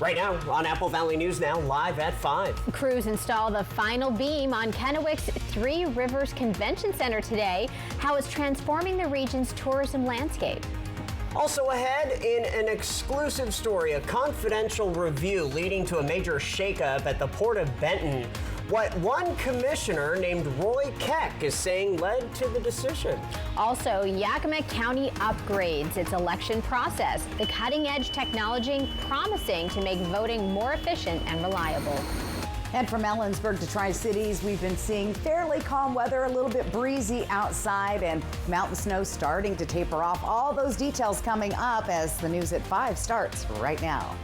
Right now on Apple Valley News Now, live at 5. Crews install the final beam on Kennewick's Three Rivers Convention Center today. How it's transforming the region's tourism landscape. Also ahead, in an exclusive story, a confidential review leading to a major shakeup at the Port of Benton. What one commissioner named Roy Keck is saying led to the decision. Also, Yakima County upgrades its election process. The cutting-edge technology promising to make voting more efficient and reliable. And from Ellensburg to Tri-Cities, we've been seeing fairly calm weather, a little bit breezy outside, and mountain snow starting to taper off. All those details coming up as the news at 5 starts right now.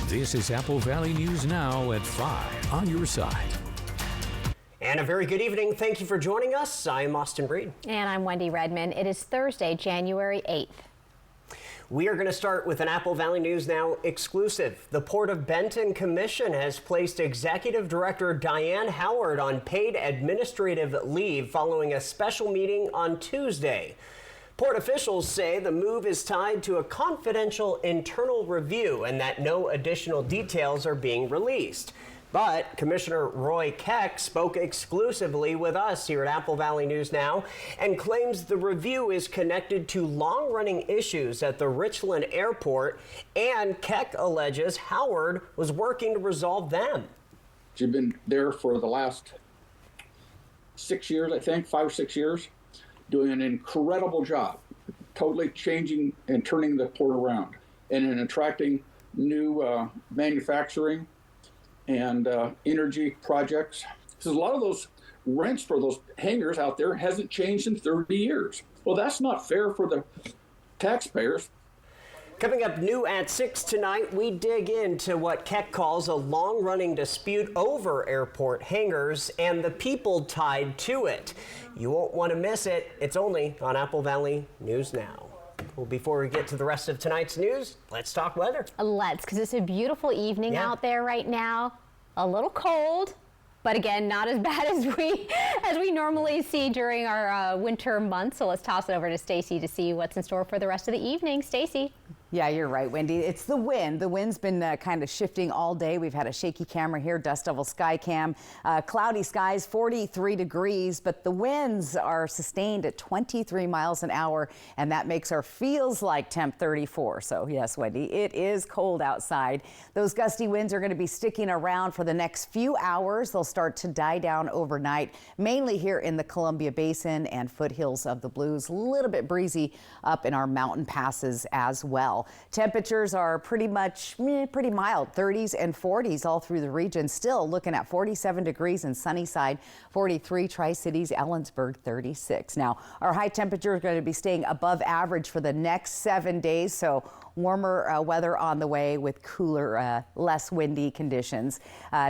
This is Apple Valley News Now at 5 on your side. And a very good evening. Thank you for joining us. I'm Austin Breed. And I'm Wendy Redman. It is Thursday, January 8th. We are going to start with an Apple Valley News Now exclusive. The Port of Benton Commission has placed Executive Director Diane Howard on paid administrative leave following a special meeting on Tuesday. Port officials say the move is tied to a confidential internal review and that no additional details are being released. But Commissioner Roy Keck spoke exclusively with us here at Apple Valley News Now and claims the review is connected to long-running issues at the Richland Airport, and Keck alleges Howard was working to resolve them. She's been there for the last 6 years, I think, 5 or 6 years, doing an incredible job, totally changing and turning the port around and in attracting new manufacturing and energy projects. Because a lot of those rents for those hangars out there hasn't changed in 30 years. Well, that's not fair for the taxpayers. Coming up new at 6 tonight, we dig into what Keck calls a long-running dispute over airport hangars and the people tied to it. You won't want to miss it. It's only on Apple Valley News Now. Well, before we get to the rest of tonight's news, let's talk weather. Let's, because it's a beautiful evening out there right now. A little cold, but again, not as bad as we normally see during our winter months. So let's toss it over to Stacy to see what's in store for the rest of the evening. Stacy. Yeah, you're right, Wendy. It's the wind. The wind's been kind of shifting all day. We've had a shaky camera here, Dust Devil Sky Cam. Cloudy skies, 43 degrees, but the winds are sustained at 23 miles an hour, and that makes our feels like temp 34. So yes, Wendy, it is cold outside. Those gusty winds are going to be sticking around for the next few hours. They'll start to die down overnight, mainly here in the Columbia Basin and foothills of the Blues. A little bit breezy up in our mountain passes as well. Temperatures are pretty mild, 30s and 40s all through the region. Still looking at 47 degrees in Sunnyside, 43 Tri-Cities, Ellensburg, 36. Now, our high temperature is going to be staying above average for the next 7 days, so warmer weather on the way with cooler, less windy conditions.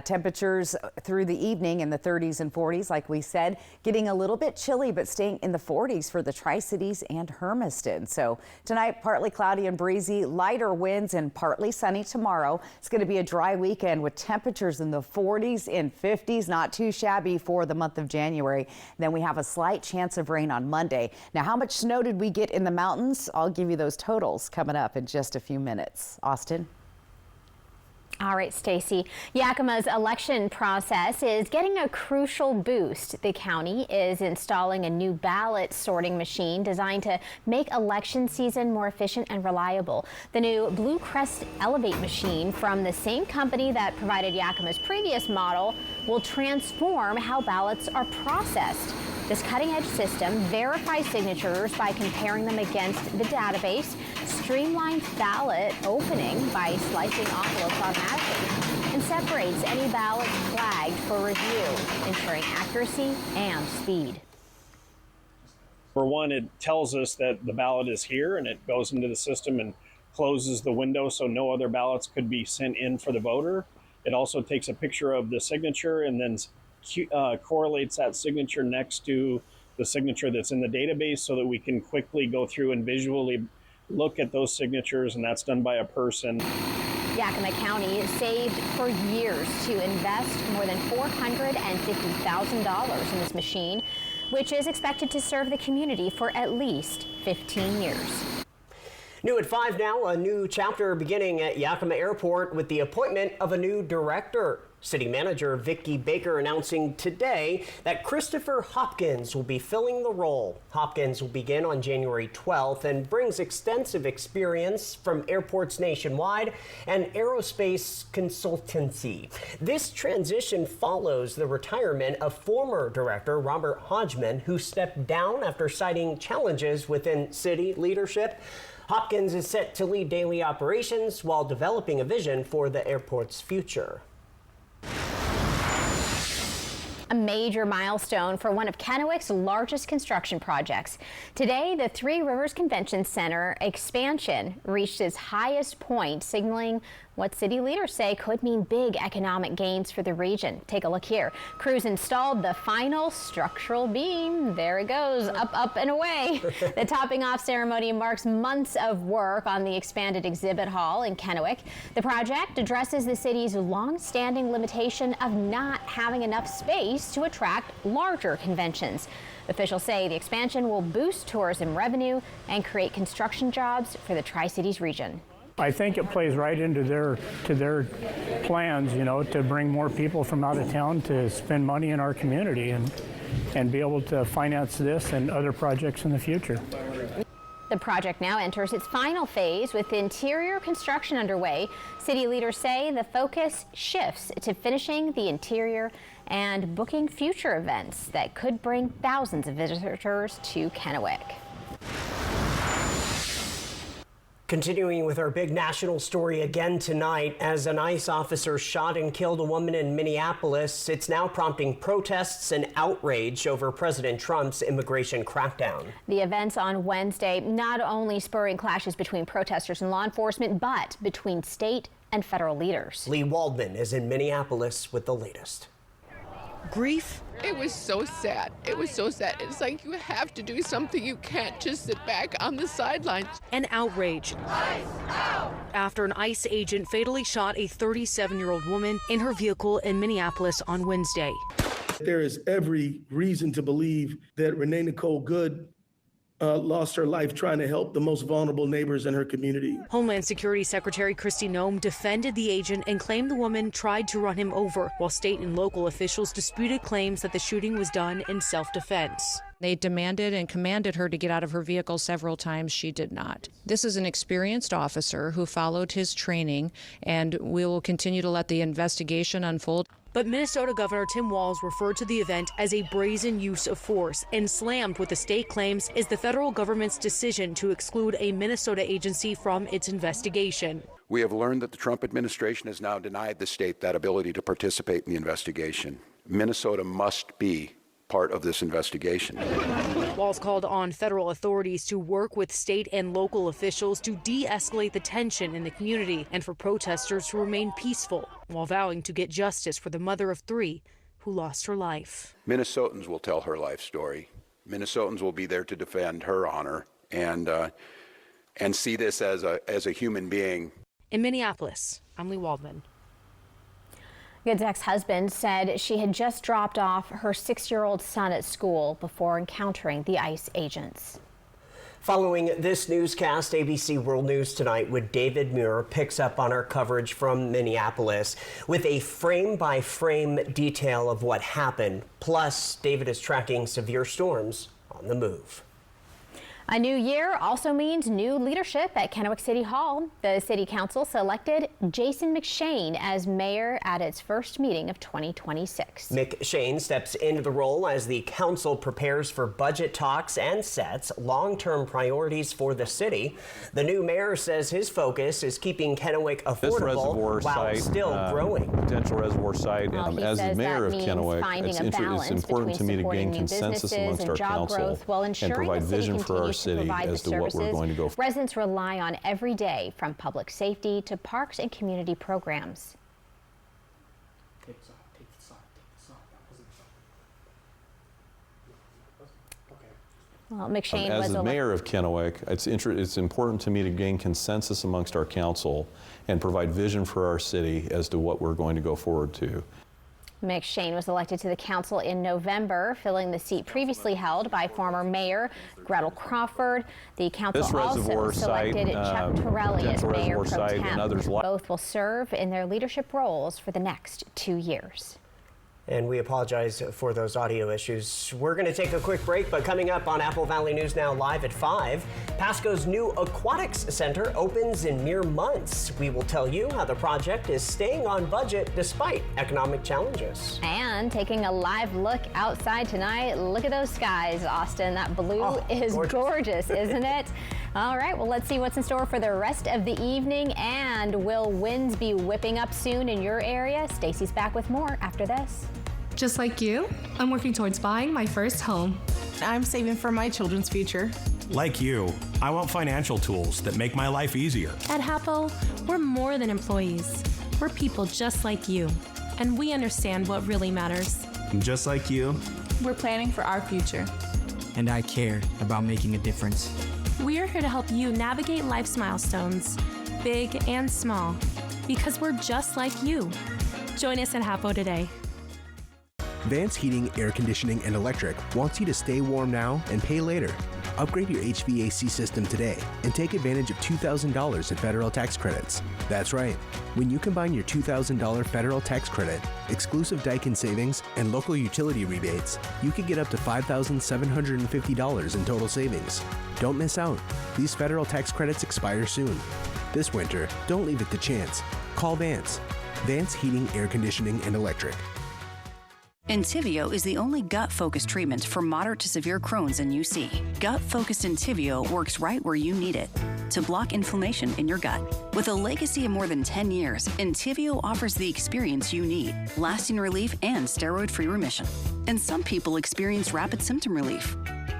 Temperatures through the evening in the 30s and 40s, like we said, getting a little bit chilly, but staying in the 40s for the Tri-Cities and Hermiston. So tonight, partly cloudy and breezy, lighter winds and partly sunny tomorrow. It's going to be a dry weekend with temperatures in the 40s and 50s, not too shabby for the month of January. Then we have a slight chance of rain on Monday. Now, how much snow did we get in the mountains? I'll give you those totals coming up in just a few minutes. Austin? All right, Stacy. Yakima's election process is getting a crucial boost. The county is installing a new ballot sorting machine designed to make election season more efficient and reliable. The new Blue Crest Elevate machine from the same company that provided Yakima's previous model will transform how ballots are processed. This cutting-edge system verifies signatures by comparing them against the database, streamlines ballot opening by slicing envelopes automatically, and separates any ballots flagged for review, ensuring accuracy and speed. For one, it tells us that the ballot is here and it goes into the system and closes the window so no other ballots could be sent in for the voter. It also takes a picture of the signature and then correlates that signature next to the signature that's in the database so that we can quickly go through and visually look at those signatures, and that's done by a person. Yakima County saved for years to invest more than $450,000 in this machine, which is expected to serve the community for at least 15 years. New at 5 now, a new chapter beginning at Yakima Airport with the appointment of a new director. City Manager Vicki Baker announcing today that Christopher Hopkins will be filling the role. Hopkins will begin on January 12th and brings extensive experience from airports nationwide and aerospace consultancy. This transition follows the retirement of former director Robert Hodgman, who stepped down after citing challenges within city leadership. Hopkins is set to lead daily operations while developing a vision for the airport's future. A major milestone for one of Kennewick's largest construction projects. Today, the Three Rivers Convention Center expansion reached its highest point, signaling what city leaders say could mean big economic gains for the region. Take a look here. Crews installed the final structural beam. There it goes, up, up, and away. The topping off ceremony marks months of work on the expanded exhibit hall in Kennewick. The project addresses the city's long-standing limitation of not having enough space to attract larger conventions. Officials say the expansion will boost tourism revenue and create construction jobs for the Tri-Cities region. I think it plays right into their plans, you know, to bring more people from out of town to spend money in our community and be able to finance this and other projects in the future. The project now enters its final phase with interior construction underway. City leaders say the focus shifts to finishing the interior and booking future events that could bring thousands of visitors to Kennewick. Continuing with our big national story again tonight, as an ICE officer shot and killed a woman in Minneapolis, it's now prompting protests and outrage over President Trump's immigration crackdown. The events on Wednesday not only spurring clashes between protesters and law enforcement, but between state and federal leaders. Lee Waldman is in Minneapolis with the latest. Grief. It was so sad. It was so sad. It's like you have to do something. You can't just sit back on the sidelines. And outrage after an ICE agent fatally shot a 37-year-old woman in her vehicle in Minneapolis on Wednesday. There is every reason to believe that Renee Nicole Good lost her life trying to help the most vulnerable neighbors in her community. Homeland Security Secretary Kristi Noem defended the agent and claimed the woman tried to run him over, while state and local officials disputed claims that the shooting was done in self-defense. They demanded and commanded her to get out of her vehicle several times. She did not. This is an experienced officer who followed his training, and we will continue to let the investigation unfold. But Minnesota Governor Tim Walz referred to the event as a brazen use of force and slammed what the state claims is the federal government's decision to exclude a Minnesota agency from its investigation. We have learned that the Trump administration has now denied the state that ability to participate in the investigation. Minnesota must be part of this investigation. Walz called on federal authorities to work with state and local officials to de-escalate the tension in the community and for protesters to remain peaceful, while vowing to get justice for the mother of three who lost her life. Minnesotans will tell her life story. Minnesotans will be there to defend her honor and see this as a human being. In Minneapolis, I'm Lee Waldman. Good's ex-husband said she had just dropped off her 6-year-old son at school before encountering the ICE agents. Following this newscast, ABC World News Tonight with David Muir picks up on our coverage from Minneapolis with a frame-by-frame detail of what happened. Plus, David is tracking severe storms on the move. A new year also means new leadership at Kennewick City Hall. The City Council selected Jason McShane as mayor at its first meeting of 2026. McShane steps into the role as the council prepares for budget talks and sets long-term priorities for the city. The new mayor says his focus is keeping Kennewick affordable while still growing. Potential reservoir site. As the mayor of Kennewick, it's important to me to gain consensus amongst our council and provide vision for our city as to what we're going to go for. Residents rely on every day, from public safety to parks and community programs. Well, McShane as the mayor of Kennewick, it's important to me to gain consensus amongst our council and provide vision for our city as to what we're going to go forward to. McShane was elected to the council in November, filling the seat previously held by former Mayor Gretel Crawford. The council also selected Chuck Torelli as Mayor Pro Tem. Both will serve in their leadership roles for the next 2 years. And we apologize for those audio issues. We're going to take a quick break, but coming up on Apple Valley News Now live at 5, Pasco's new aquatics center opens in mere months. We will tell you how the project is staying on budget despite economic challenges. And taking a live look outside tonight, look at those skies, Austin. That blue is gorgeous, isn't it? All right, well, let's see what's in store for the rest of the evening. And will winds be whipping up soon in your area? Stacy's back with more after this. Just like you, I'm working towards buying my first home. I'm saving for my children's future. Like you, I want financial tools that make my life easier. At Hapo, we're more than employees. We're people just like you, and we understand what really matters. Just like you, we're planning for our future. And I care about making a difference. We're here to help you navigate life's milestones, big and small, because we're just like you. Join us at Hapo today. Vance Heating, Air Conditioning, and Electric wants you to stay warm now and pay later. Upgrade your HVAC system today and take advantage of $2,000 in federal tax credits. That's right. When you combine your $2,000 federal tax credit, exclusive Daikin savings, and local utility rebates, you could get up to $5,750 in total savings. Don't miss out. These federal tax credits expire soon. This winter, don't leave it to chance. Call Vance. Vance Heating, Air Conditioning, and Electric. Entyvio is the only gut-focused treatment for moderate to severe Crohn's and UC. Gut-focused Entyvio works right where you need it to block inflammation in your gut. With a legacy of more than 10 years, Entyvio offers the experience you need, lasting relief and steroid-free remission. And some people experience rapid symptom relief.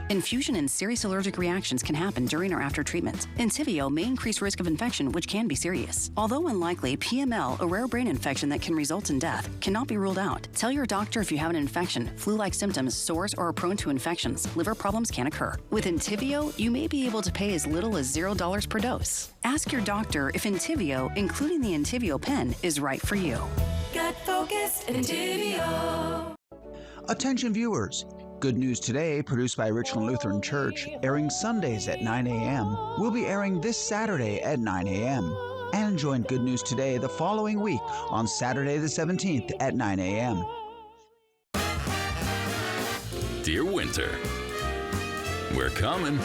Infusion and serious allergic reactions can happen during or after treatment. Entyvio may increase risk of infection, which can be serious. Although unlikely, PML, a rare brain infection that can result in death, cannot be ruled out. Tell your doctor if you have an infection, flu-like symptoms, sores, or are prone to infections. Liver problems can occur. With Entyvio, you may be able to pay as little as $0 per dose. Ask your doctor if Entyvio, including the Entyvio pen, is right for you. Gut-focused Entyvio. Attention viewers. Good News Today, produced by Richland Lutheran Church, airing Sundays at 9 a.m., will be airing this Saturday at 9 a.m. And join Good News Today the following week on Saturday the 17th at 9 a.m. Dear Winter, we're coming.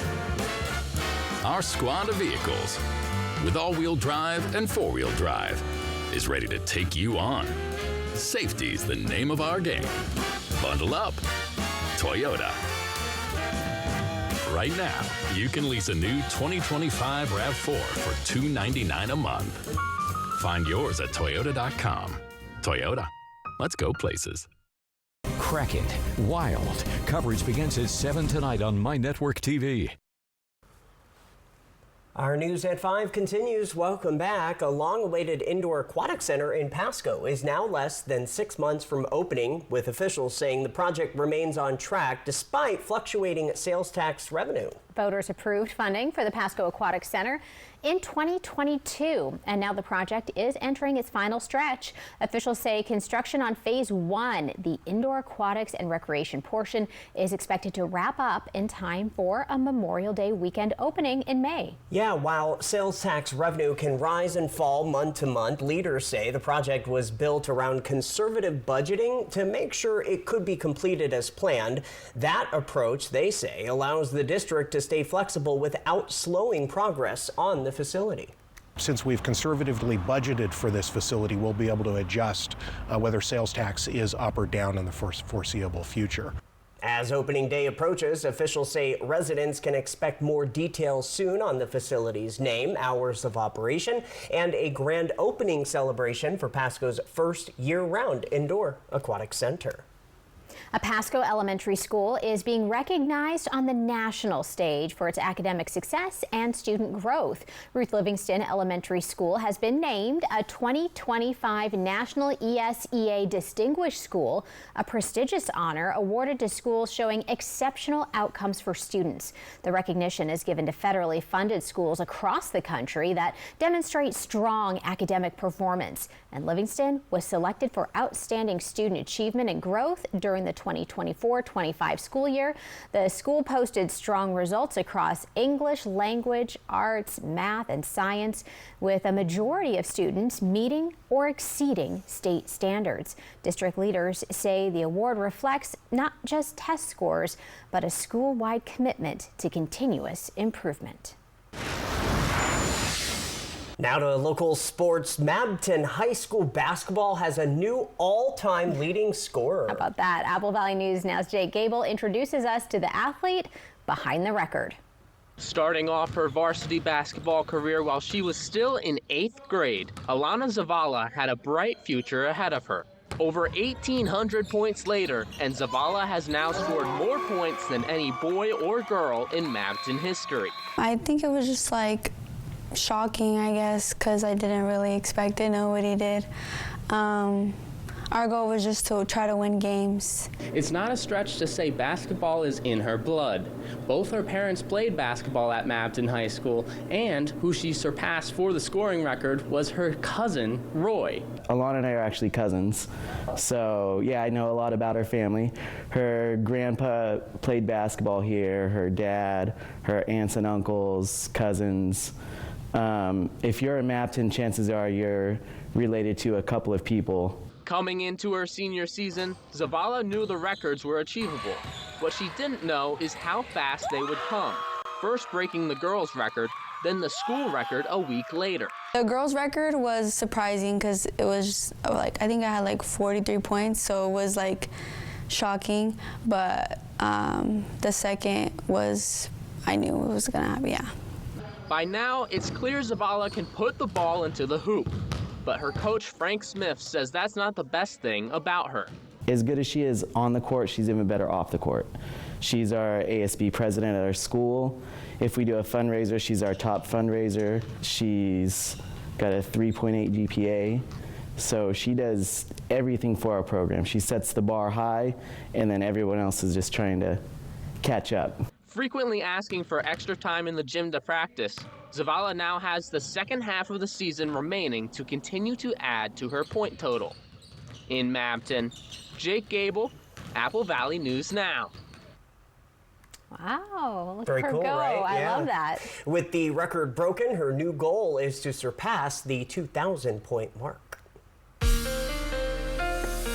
Our squad of vehicles, with all-wheel drive and four-wheel drive, is ready to take you on. Safety's the name of our game. Bundle up. Toyota. Right now, you can lease a new 2025 RAV4 for $299 a month. Find yours at Toyota.com. Toyota. Let's go places. Crack It. Wild. Coverage begins at 7 tonight on My Network TV. Our News at 5 continues. Welcome back. A long-awaited indoor aquatic center in Pasco is now less than 6 months from opening, with officials saying the project remains on track despite fluctuating sales tax revenue. Voters approved funding for the Pasco Aquatic Center in 2022, and now the project is entering its final stretch. Officials say construction on Phase 1, the indoor aquatics and recreation portion, is expected to wrap up in time for a Memorial Day weekend opening in May. Yeah, while sales tax revenue can rise and fall month to month, leaders say the project was built around conservative budgeting to make sure it could be completed as planned. That approach, they say, allows the district to stay flexible without slowing progress on the facility. Since we've conservatively budgeted for this facility, we'll be able to adjust whether sales tax is up or down in the foreseeable future. As opening day approaches, officials say residents can expect more details soon on the facility's name, hours of operation, and a grand opening celebration for Pasco's first year-round indoor aquatic center. Pasco Elementary School is being recognized on the national stage for its academic success and student growth. Ruth Livingston Elementary School has been named a 2025 National ESEA Distinguished School, a prestigious honor awarded to schools showing exceptional outcomes for students. The recognition is given to federally funded schools across the country that demonstrate strong academic performance. And Livingston was selected for outstanding student achievement and growth during the 2024-25 school year. The school posted strong results across English, language, arts, math, and science, with a majority of students meeting or exceeding state standards. District leaders say the award reflects not just test scores, but a school-wide commitment to continuous improvement. Now to local sports. Mabton High School basketball has a new all-time leading scorer. How about that? Apple Valley News Now's Jake Gable introduces us to the athlete behind the record. Starting off her varsity basketball career while she was still in 8th grade, Alana Zavala had a bright future ahead of her. Over 1,800 points later, and Zavala has now scored more points than any boy or girl in Mabton history. I think it was just like shocking, I guess, because I didn't really expect it. Nobody did. Our goal was just to try to win games. It's not a stretch to say basketball is in her blood. Both her parents played basketball at Mabton High School, and who she surpassed for the scoring record was her cousin, Roy. Alana and I are actually cousins, so yeah, I know a lot about her family. Her grandpa played basketball here, her dad, her aunts and uncles, cousins. If you're in Mabton, chances are you're related to a couple of people. Coming into her senior season, Zavala knew the records were achievable. What she didn't know is how fast they would come. First breaking the girls' record, then the school record a week later. The girls' record was surprising because it was like, I think I had like 43 points, so it was like shocking. But the second was, I knew it was gonna happen, yeah. By now, it's clear Zavala can put the ball into the hoop. But her coach, Frank Smith, says that's not the best thing about her. As good as she is on the court, she's even better off the court. She's our ASB president at our school. If we do a fundraiser, she's our top fundraiser. She's got a 3.8 GPA. So she does everything for our program. She sets the bar high, and then everyone else is just trying to catch up. Frequently asking for extra time in the gym to practice, Zavala now has the second half of the season remaining to continue to add to her point total. In Mabton, Jake Gable, Apple Valley News Now. Wow, look Very at her cool, go. right? I love that. With the record broken, her new goal is to surpass the 2,000 point mark.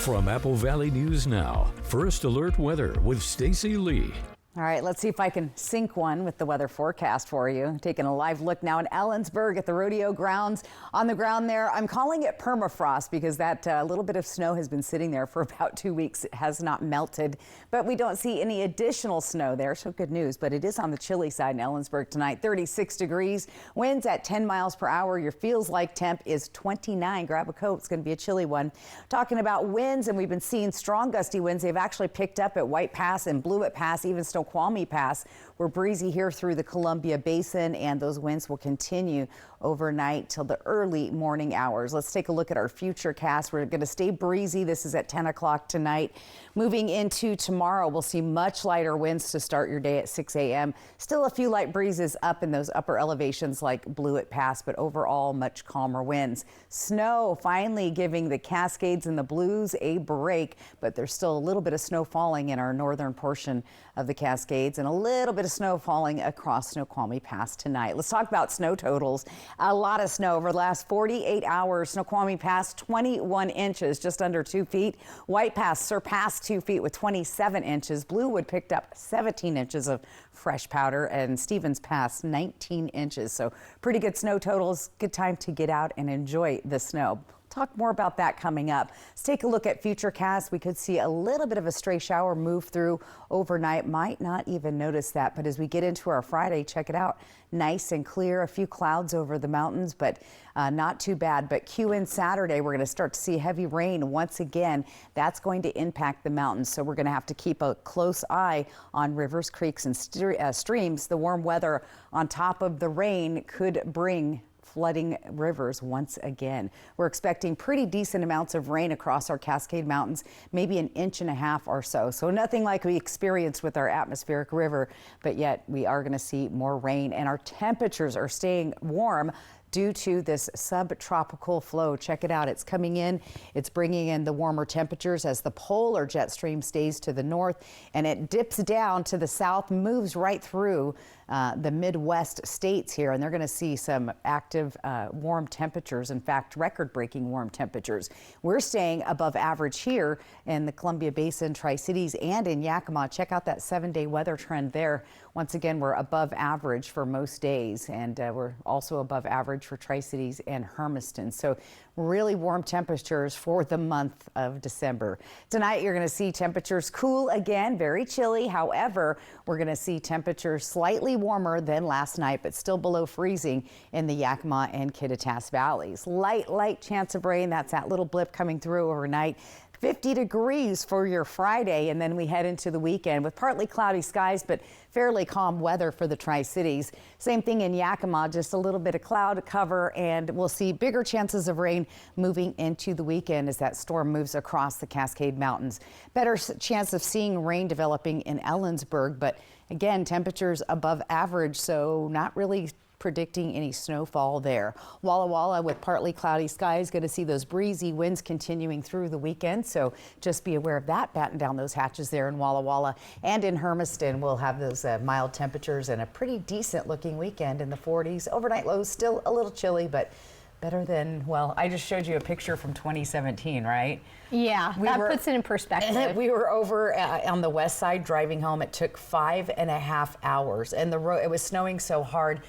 From Apple Valley News Now, First Alert Weather with Stacy Lee. All right, let's see if I can sync one with the weather forecast for you. Taking a live look now in Ellensburg at the rodeo grounds. On the ground there, I'm calling it permafrost because that little bit of snow has been sitting there for about 2 weeks. It has not melted, but we don't see any additional snow there, so good news. But it is on the chilly side in Ellensburg tonight. 36 degrees, winds at 10 miles per hour. Your feels like temp is 29. Grab a coat, it's going to be a chilly one. Talking about winds, and we've been seeing strong gusty winds. They've actually picked up at White Pass and Blewett Pass, even Snoqualmie Pass. We're breezy here through the Columbia Basin, and those winds will continue overnight till the early morning hours. Let's take a look at our future cast. We're going to stay breezy. This is at 10 o'clock tonight. Moving into tomorrow, we'll see much lighter winds to start your day at 6 a.m. Still a few light breezes up in those upper elevations like Blewett Pass, but overall much calmer winds. Snow finally giving the Cascades and the Blues a break, but there's still a little bit of snow falling in our northern portion of the Cascades and a little bit of snow falling across Snoqualmie Pass tonight. Let's talk about snow totals. A lot of snow over the last 48 hours. Snoqualmie Pass 21 inches, just under 2 feet. White Pass surpassed 2 feet with 27 inches. Bluewood picked up 17 inches of fresh powder, and Stevens Pass 19 inches. So pretty good snow totals. Good time to get out and enjoy the snow. Talk more about that coming up. Let's take a look at Futurecast. We could see a little bit of a stray shower move through overnight. Might not even notice that, but as we get into our Friday, check it out. Nice and clear. A few clouds over the mountains, but not too bad. But in Saturday, we're going to start to see heavy rain once again. That's going to impact the mountains, so we're going to have to keep a close eye on rivers, creeks, and streams. The warm weather on top of the rain could bring flooding rivers once again. We're expecting pretty decent amounts of rain across our Cascade Mountains, maybe 1.5 inches or so. So nothing like we experienced with our atmospheric river, but yet we are going to see more rain, and our temperatures are staying warm due to this subtropical flow. Check it out. It's coming in. It's bringing in the warmer temperatures as the polar jet stream stays to the north, and it dips down to the south, moves right through the Midwest states here, and they're going to see some active warm temperatures. In fact, record-breaking warm temperatures. We're staying above average here in the Columbia Basin, Tri-Cities, and in Yakima. Check out that 7-day weather trend there. Once again, we're above average for most days, and we're also above average for Tri-Cities and Hermiston. So really warm temperatures for the month of December. Tonight, you're going to see temperatures cool again, very chilly. However, we're going to see temperatures slightly warmer than last night, but still below freezing in the Yakima and Kittitas valleys. Light chance of rain. That's that little blip coming through overnight. 50 degrees for your Friday, and then we head into the weekend with partly cloudy skies, but fairly calm weather for the Tri-Cities. Same thing in Yakima, just a little bit of cloud cover, and we'll see bigger chances of rain moving into the weekend as that storm moves across the Cascade Mountains. Better chance of seeing rain developing in Ellensburg, but again, temperatures above average, so not really predicting any snowfall there. Walla Walla with partly cloudy skies, going to see those breezy winds continuing through the weekend, so just be aware of that. Batten down those hatches there in Walla Walla, and in Hermiston we'll have those mild temperatures and a pretty decent looking weekend in the 40s. Overnight lows still a little chilly, but better than, well, I just showed you a picture from 2017, right? Yeah, that puts it in perspective. We were over on the west side driving home. It took 5.5 hours, and the road, it was snowing so hard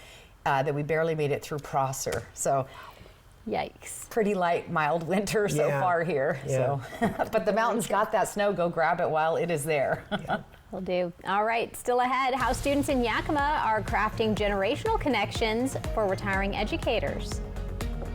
that we barely made it through Prosser. So, yikes. Pretty light, mild winter so far here. Yeah. So, but the mountains got that snow. Go grab it while it is there. Will do. All right, still ahead, how students in Yakima are crafting generational connections for retiring educators.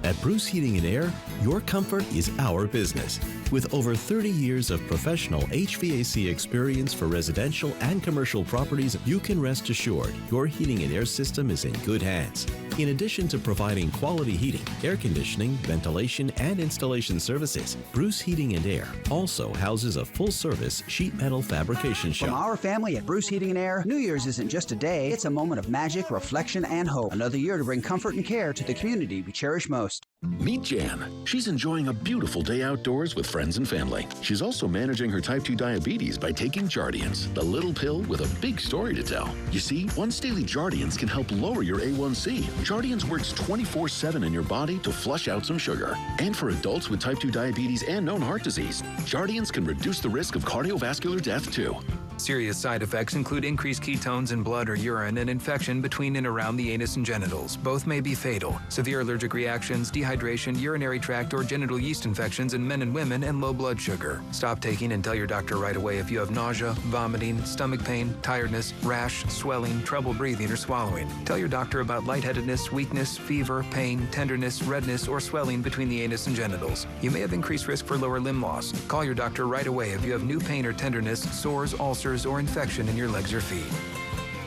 At Bruce Heating and Air, your comfort is our business. With over 30 years of professional HVAC experience for residential and commercial properties, you can rest assured your heating and air system is in good hands. In addition to providing quality heating, air conditioning, ventilation, and installation services, Bruce Heating and Air also houses a full-service sheet metal fabrication shop. From our family at Bruce Heating and Air, New Year's isn't just a day, it's a moment of magic, reflection, and hope. Another year to bring comfort and care to the community we cherish most. Meet Jan. She's enjoying a beautiful day outdoors with friends and family. She's also managing her type 2 diabetes by taking Jardiance, the little pill with a big story to tell. You see, once daily Jardiance can help lower your A1C. Jardiance works 24/7 in your body to flush out some sugar. And for adults with type 2 diabetes and known heart disease, Jardiance can reduce the risk of cardiovascular death too. Serious side effects include increased ketones in blood or urine and infection between and around the anus and genitals. Both may be fatal. Severe allergic reactions, dehydration, urinary tract or genital yeast infections in men and women, and low blood sugar. Stop taking and tell your doctor right away if you have nausea, vomiting, stomach pain, tiredness, rash, swelling, trouble breathing or swallowing. Tell your doctor about lightheadedness, weakness, fever, pain, tenderness, redness, or swelling between the anus and genitals. You may have increased risk for lower limb loss. Call your doctor right away if you have new pain or tenderness, sores, ulcers, or infection in your legs or feet.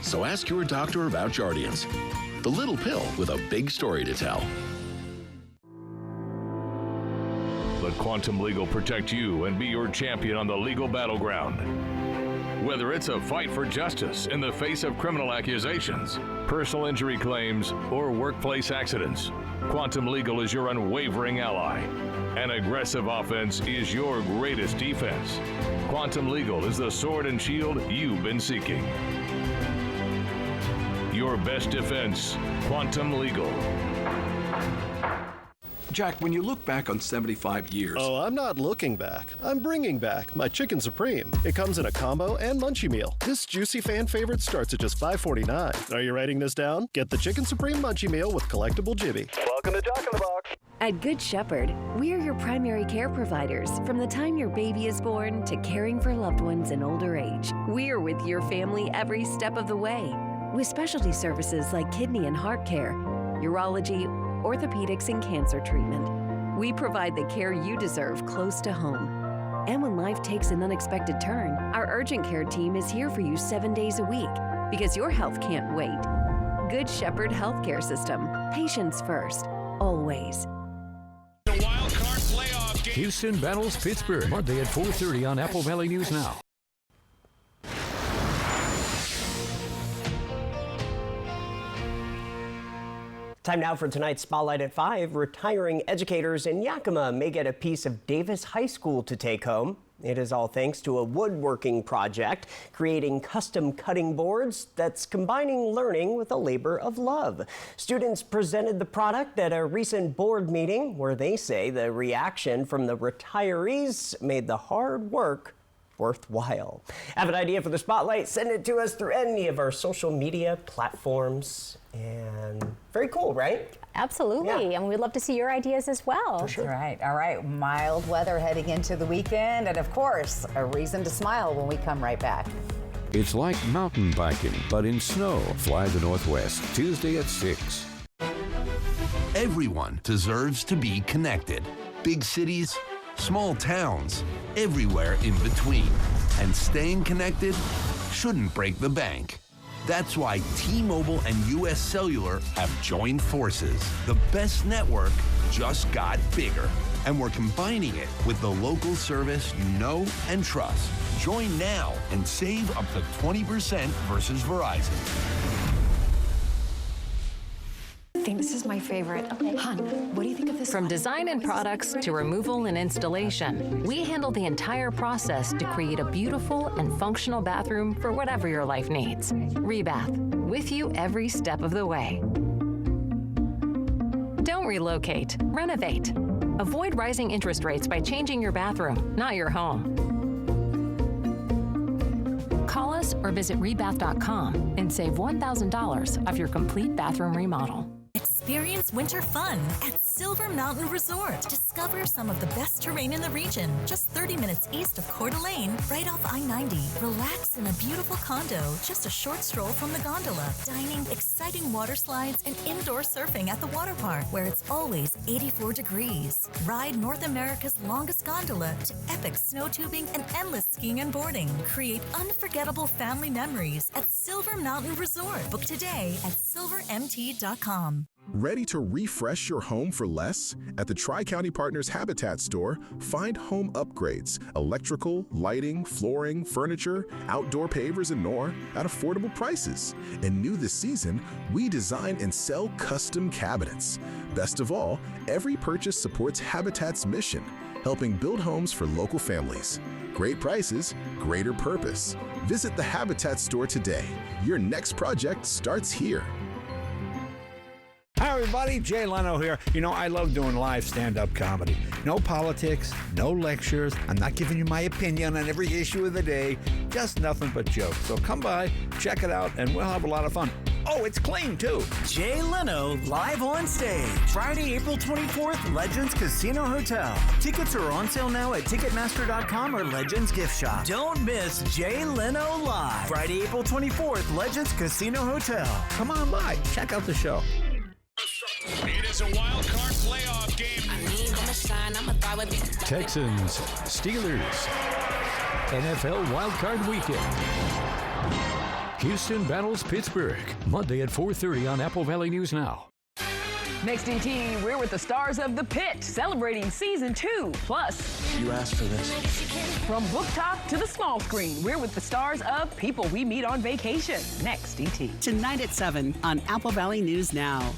So ask your doctor about Jardiance, the little pill with a big story to tell. Let Quantum Legal protect you and be your champion on the legal battleground. Whether it's a fight for justice in the face of criminal accusations, personal injury claims, or workplace accidents, Quantum Legal is your unwavering ally. An aggressive offense is your greatest defense. Quantum Legal is the sword and shield you've been seeking. Your best defense, Quantum Legal. Jack, when you look back on 75 years... Oh, I'm not looking back. I'm bringing back my Chicken Supreme. It comes in a combo and munchie meal. This juicy fan favorite starts at just $5.49. Are you writing this down? Get the Chicken Supreme munchie meal with collectible Jibby. Welcome to Jack in the Box. At Good Shepherd, we're your primary care providers from the time your baby is born to caring for loved ones in older age. We're with your family every step of the way, with specialty services like kidney and heart care, urology, orthopedics, and cancer treatment. We provide the care you deserve close to home. And when life takes an unexpected turn, our urgent care team is here for you 7 days a week because your health can't wait. Good Shepherd Healthcare System. Patients first, always. Houston battles Pittsburgh Monday at 4:30 on Apple Valley News Now. Time now for tonight's Spotlight at 5. Retiring educators in Yakima may get a piece of Davis High School to take home. It is all thanks to a woodworking project creating custom cutting boards that's combining learning with a labor of love. Students presented the product at a recent board meeting where they say the reaction from the retirees made the hard work worthwhile. Have an idea for the Spotlight? Send it to us through any of our social media platforms. And very cool, right? Absolutely. And we'd love to see your ideas as well. For sure. All right. Mild weather heading into the weekend. And of course, a reason to smile when we come right back. It's like mountain biking, but in snow. Fly the Northwest, Tuesday at 6. Everyone deserves to be connected. Big cities, small towns, everywhere in between. And staying connected shouldn't break the bank. That's why T-Mobile and U.S. Cellular have joined forces. The best network just got bigger. And we're combining it with the local service you know and trust. Join now and save up to 20% versus Verizon. I think this is my favorite. Hun, what do you think of this? From design and products to removal and installation, we handle the entire process to create a beautiful and functional bathroom for whatever your life needs. Rebath, with you every step of the way. Don't relocate, renovate. Avoid rising interest rates by changing your bathroom, not your home. Call us or visit rebath.com and save $1,000 off your complete bathroom remodel. Experience winter fun at Silver Mountain Resort. Discover some of the best terrain in the region, just 30 minutes east of Coeur d'Alene, right off I-90. Relax in a beautiful condo, just a short stroll from the gondola. Dining, exciting water slides, and indoor surfing at the water park, where it's always 84 degrees. Ride North America's longest gondola to epic snow tubing and endless skiing and boarding. Create unforgettable family memories at Silver Mountain Resort. Book today at silvermt.com. Ready to refresh your home for less? At the Tri-County Partners Habitat store, find home upgrades, electrical, lighting, flooring, furniture, outdoor pavers, and more at affordable prices. And new this season, we design and sell custom cabinets. Best of all, every purchase supports Habitat's mission, helping build homes for local families. Great prices, greater purpose. Visit the Habitat store today. Your next project starts here. Hi, everybody. Jay Leno here. You know, I love doing live stand-up comedy. No politics, no lectures. I'm not giving you my opinion on every issue of the day. Just nothing but jokes. So come by, check it out, and we'll have a lot of fun. Oh, it's clean, too. Jay Leno live on stage. Friday, April 24th, Legends Casino Hotel. Tickets are on sale now at Ticketmaster.com or Legends Gift Shop. Don't miss Jay Leno live. Friday, April 24th, Legends Casino Hotel. Come on by. Check out the show. It is a wild card playoff game. Texans, Steelers, NFL wildcard weekend. Houston battles Pittsburgh Monday at 4:30 on Apple Valley News Now. Next ET, we're with the stars of The Pit, celebrating season 2. Plus, You asked for this. from book talk to the small screen, we're with the stars of People We Meet on Vacation. Next ET. Tonight at 7 on Apple Valley News Now.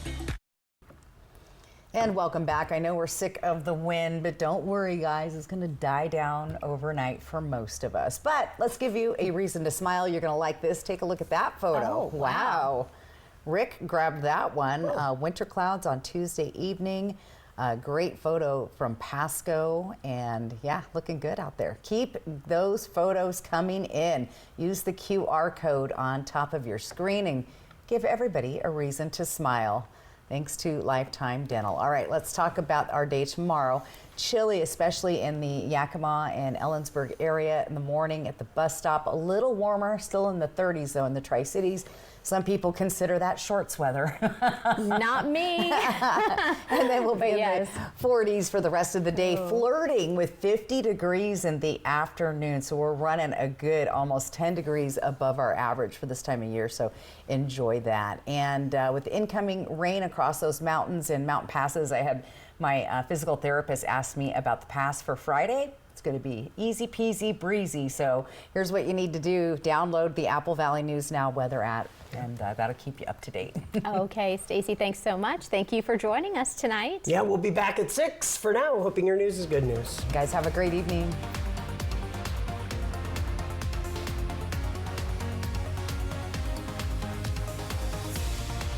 And welcome back. I know we're sick of the wind, but don't worry, guys. It's going to die down overnight for most of us. But let's give you a reason to smile. You're going to like this. Take a look at that photo. Oh, wow. Rick grabbed that one. Winter clouds on Tuesday evening. Great photo from Pasco. And yeah, looking good out there. Keep those photos coming in. Use the QR code on top of your screen and give everybody a reason to smile. thanks to Lifetime Dental. All right, let's talk about our day tomorrow. Chilly, especially in the Yakima and Ellensburg area in the morning at the bus stop. A little warmer, still in the 30s though in the Tri-Cities. Some people consider that shorts weather. Not me. And then we'll be in the 40s for the rest of the day, flirting with 50 degrees in the afternoon. So we're running a good almost 10 degrees above our average for this time of year. So enjoy that. And with incoming rain across those mountains and mountain passes, I had my physical therapist ask me about the pass for Friday. It's going to be easy peasy breezy. So here's what you need to do. Download the Apple Valley News Now weather app, and that'll keep you up to date. Okay, Stacy, thanks so much. Thank you for joining us tonight. Yeah, we'll be back at 6 for now. Hoping your news is good news. Guys, have a great evening.